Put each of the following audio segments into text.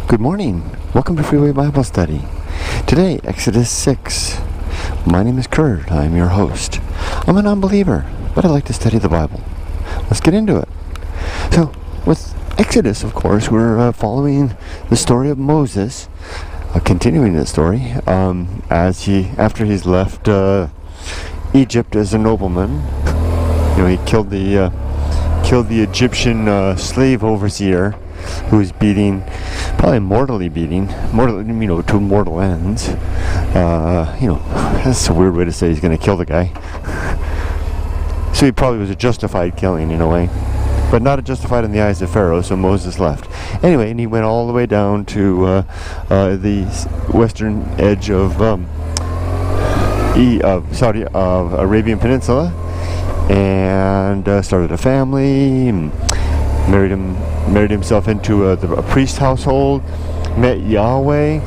Good morning. Welcome to Freeway Bible Study. Today, Exodus 6. My name is Kurt. I'm your host. I'm a non-believer, but I like to study the Bible. Let's get into it. So, with Exodus, of course, we're following the story of Moses, continuing the story, after he's left Egypt as a nobleman. He killed the Egyptian slave overseer, who was probably mortally beating, to mortal ends. That's a weird way to say he's going to kill the guy. So he probably was a justified killing in a way, but not justified in the eyes of Pharaoh, so Moses left. Anyway, and he went all the way down to the western edge of Arabian Peninsula, and started a family, married himself into a priest household, met Yahweh,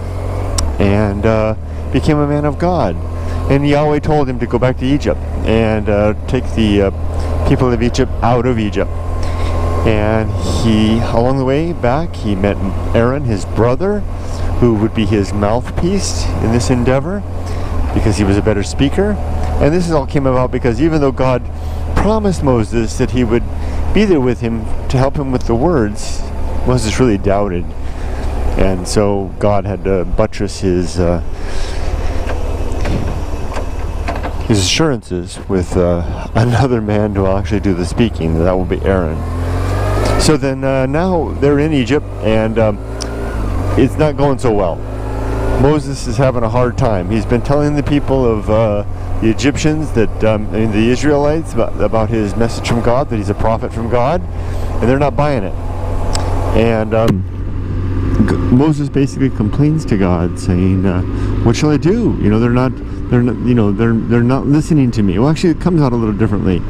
and became a man of God. And Yahweh told him to go back to Egypt and take the people of Egypt out of Egypt. And along the way back, he met Aaron, his brother, who would be his mouthpiece in this endeavor, because he was a better speaker. And this all came about because even though God promised Moses that he would be there with him to help him with the words, Moses really doubted. And so God had to buttress his assurances with another man to actually do the speaking. That will be Aaron. So then now they're in Egypt, and it's not going so well. Moses is having a hard time. He's been telling the people of the Egyptians, the Israelites, about his message from God, that he's a prophet from God, and they're not buying it. And Moses basically complains to God, saying, "What shall I do? They're not listening to me." Well, actually, it comes out a little differently.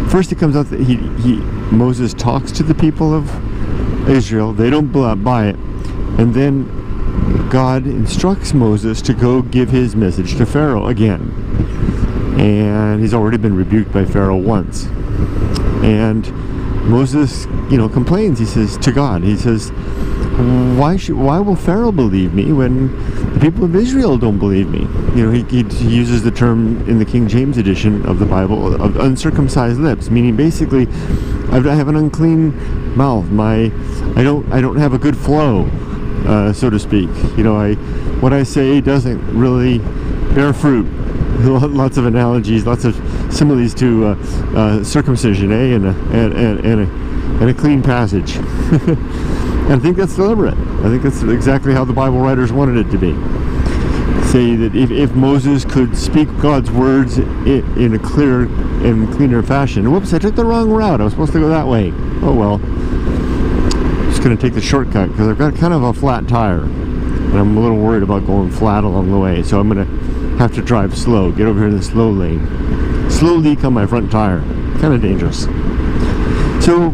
First, it comes out that Moses talks to the people of Israel. They don't buy it, and then God instructs Moses to go give his message to Pharaoh again. And he's already been rebuked by Pharaoh once. And Moses, complains. He says to God, why will Pharaoh believe me when the people of Israel don't believe me? He uses the term in the King James edition of the Bible of uncircumcised lips, meaning basically I have an unclean mouth. I don't have a good flow. So to speak, what I say doesn't really bear fruit. Lots of analogies, lots of similes to circumcision, and a clean passage. And I think that's deliberate. I think that's exactly how the Bible writers wanted it to be. Say that if Moses could speak God's words in a clear and cleaner fashion. Whoops! I took the wrong route. I was supposed to go that way. Oh well. Going to take the shortcut because I've got kind of a flat tire, and I'm a little worried about going flat along the way, so I'm going to have to drive slow, get over here in the slow lane, slow leak on my front tire. Kind of dangerous. So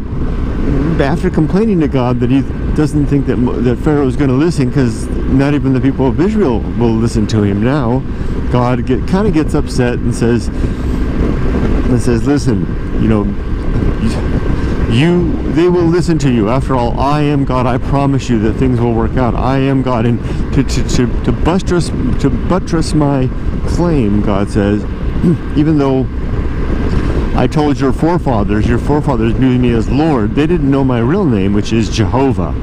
after complaining to God that he doesn't think that Pharaoh is going to listen, because not even the people of Israel will listen to him now, God kind of gets upset and says, listen, they will listen to you. After all, I am God. I promise you that things will work out. I am God. And to buttress my claim, God says, even though I told your forefathers knew me as Lord, they didn't know my real name, which is Jehovah.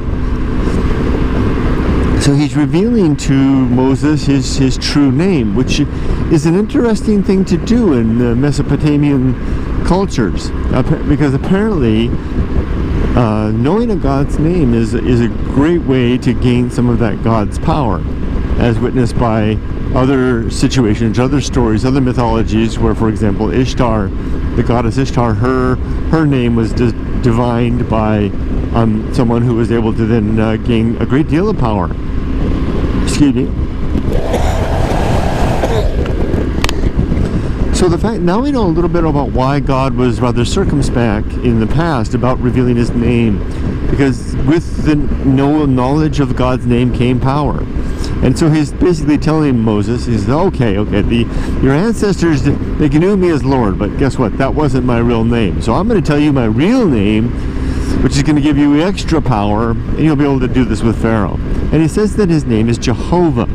So he's revealing to Moses his true name, which is an interesting thing to do in the Mesopotamian cultures, because apparently knowing a God's name is a great way to gain some of that God's power, as witnessed by other situations, other stories, other mythologies, where, for example, Ishtar, the goddess Ishtar, her name was divined by someone who was able to then gain a great deal of power. Excuse me. So now we know a little bit about why God was rather circumspect in the past about revealing his name, because with the knowledge of God's name came power. And so he's basically telling Moses, he says, okay, your ancestors, they knew me as Lord, but guess what? That wasn't my real name. So I'm going to tell you my real name, which is going to give you extra power, and you'll be able to do this with Pharaoh. And he says that his name is Jehovah,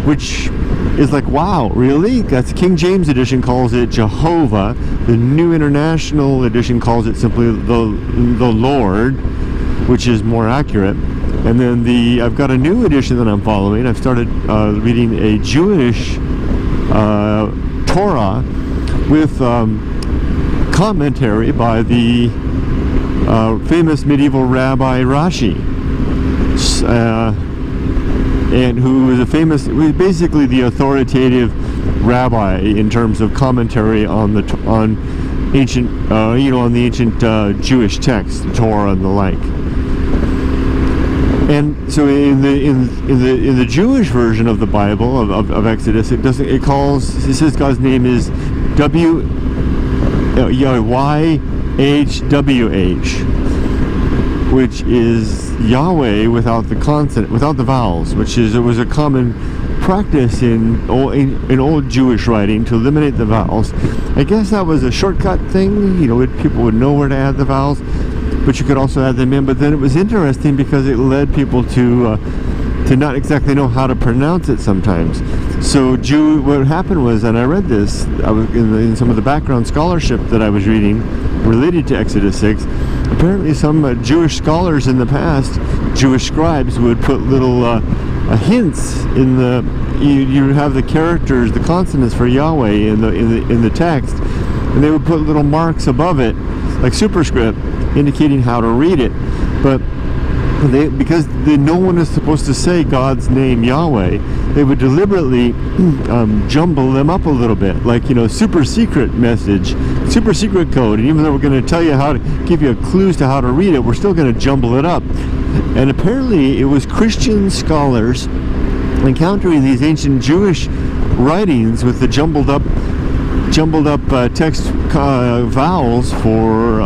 which is like, wow, really? That's King James edition calls it Jehovah. The New International edition calls it simply the Lord, which is more accurate. And then I've got a new edition that I'm following. I've started reading a Jewish Torah with commentary by the famous medieval Rabbi Rashi, and who was basically the authoritative rabbi in terms of commentary on the ancient Jewish text, the Torah and the like. And so in the Jewish version of the Bible of Exodus, it says God's name is YHWH, which is Yahweh without the consonant, without the vowels, it was a common practice in old Jewish writing to eliminate the vowels. I guess that was a shortcut thing. People would know where to add the vowels, but you could also add them in. But then it was interesting because it led people to not exactly know how to pronounce it sometimes. So what happened was, and I read this, I was in some of the background scholarship that I was reading related to Exodus 6. Apparently some Jewish scholars in the past, Jewish scribes, would put little hints in you have the characters, the consonants for Yahweh in the text, and they would put little marks above it, like superscript, indicating how to read it. But because no one is supposed to say God's name Yahweh, they would deliberately jumble them up a little bit, like super secret message, super secret code. And even though we're going to tell you how to give you clues to how to read it, we're still going to jumble it up. And apparently it was Christian scholars encountering these ancient Jewish writings with the jumbled up text vowels for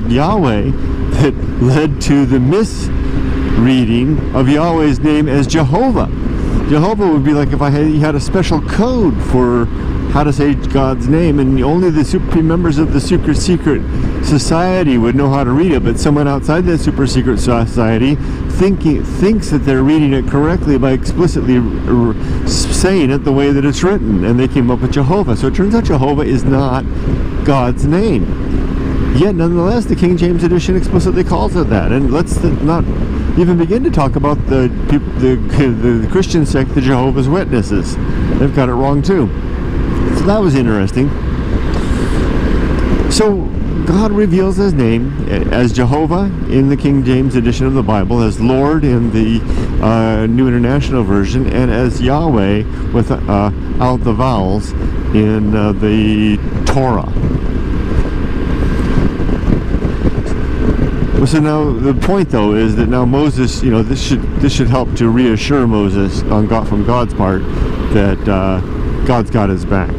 Yahweh that led to the misreading of Yahweh's name as Jehovah. Jehovah would be like if you had a special code for how to say God's name, and only the supreme members of the super secret society would know how to read it, but someone outside that super secret society thinks that they're reading it correctly by explicitly saying it the way that it's written, and they came up with Jehovah. So it turns out Jehovah is not God's name. Yet nonetheless the King James edition explicitly calls it that. And let's not even begin to talk about the Christian sect, the Jehovah's Witnesses. They've got it wrong too. So that was interesting. So God reveals his name as Jehovah in the King James edition of the Bible, as Lord in the New International Version, and as Yahweh without the vowels in the Torah. So now the point, though, is that now Moses, this should help to reassure Moses from God's part that God's got his back.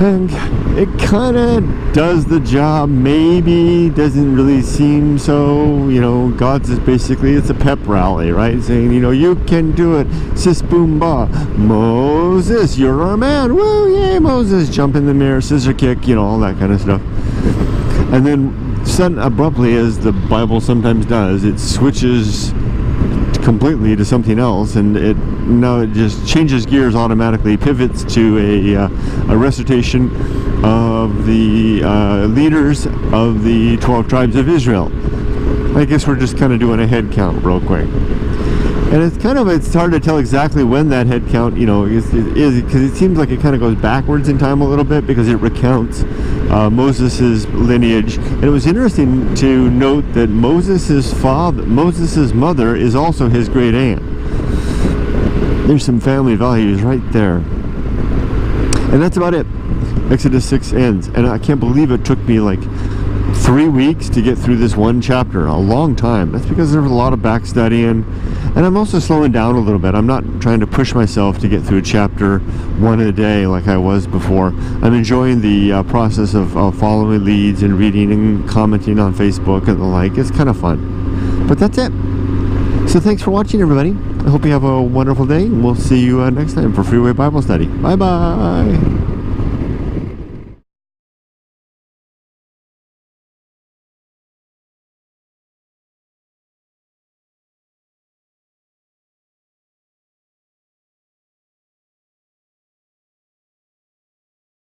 And it kind of does the job, maybe, doesn't really seem so. God's is basically, it's a pep rally, right? Saying, you can do it, sis boom ba, Moses, you're our man, woo, yay, Moses, jump in the mirror, scissor kick, all that kind of stuff. And then sudden abruptly, as the Bible sometimes does, it switches completely to something else, and it just changes gears automatically, pivots to a recitation of the leaders of the 12 tribes of Israel. I guess we're just kind of doing a head count real quick. And it's hard to tell exactly when that head count, is, because it seems like it kind of goes backwards in time a little bit, because it recounts Moses' lineage. And it was interesting to note that Moses' mother is also his great aunt. There's some family values right there. And that's about it. Exodus 6 ends. And I can't believe it took me like 3 weeks to get through this one chapter. A long time. That's because there was a lot of back studying. And I'm also slowing down a little bit. I'm not trying to push myself to get through chapter 1 a day like I was before. I'm enjoying the process of following leads and reading and commenting on Facebook and the like. It's kind of fun. But that's it. So thanks for watching, everybody. I hope you have a wonderful day, and we'll see you next time for Freeway Bible Study. Bye-bye.